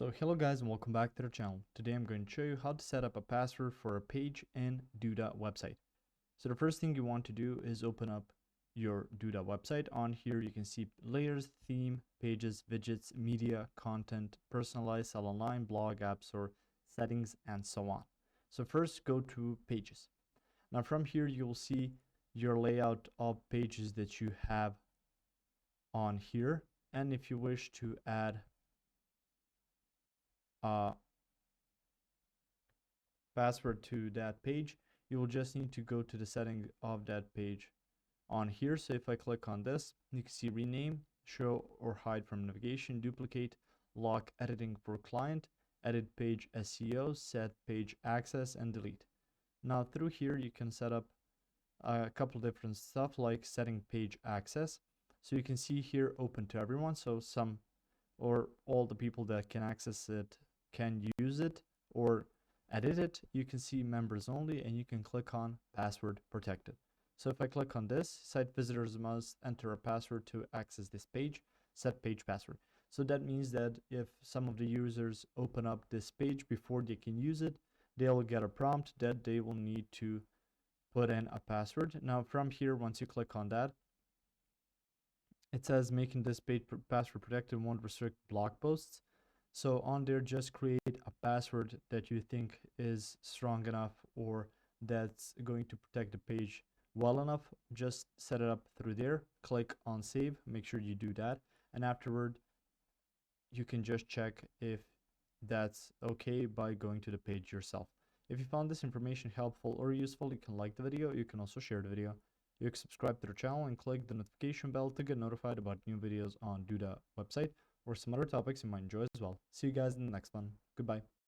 So hello guys and welcome back to the channel. Today I'm going to show you how to set up a password for a page in Duda website. So the first thing you want to do is open up your Duda website. On here you can see layers, theme, pages, widgets, media, content, personalized, sell online, blog, apps, or settings, and so on. So first go to pages. Now from here you will see your layout of pages that you have on here, and if you wish to add a password to that page, you will just need to go to the setting of that page on here. So if I click on this, you can see rename, show or hide from navigation, duplicate, lock editing for client, edit page SEO, set page access, and delete. Now through here you can set up a couple different stuff like setting page access. So you can see here open to everyone, so some or all the people that can access it can use it or edit it. You can see members only, and you can click on password protected. So if I click on this, site visitors must enter a password to access this page, set page password. So that means that if some of the users open up this page before they can use it, they'll get a prompt that they will need to put in a password. Now from here, once you click on that, it says making this page password protected won't restrict blog posts. So on there, just create a password that you think is strong enough or that's going to protect the page well enough. Just set it up through there, click on save, make sure you do that, and afterward you can just check if that's okay by going to the page yourself. If you found this information helpful or useful, you can like the video. You can also share the video. You can subscribe to the channel and click the notification bell to get notified about new videos on Duda website or some other topics you might enjoy as well. See you guys in the next one. Goodbye.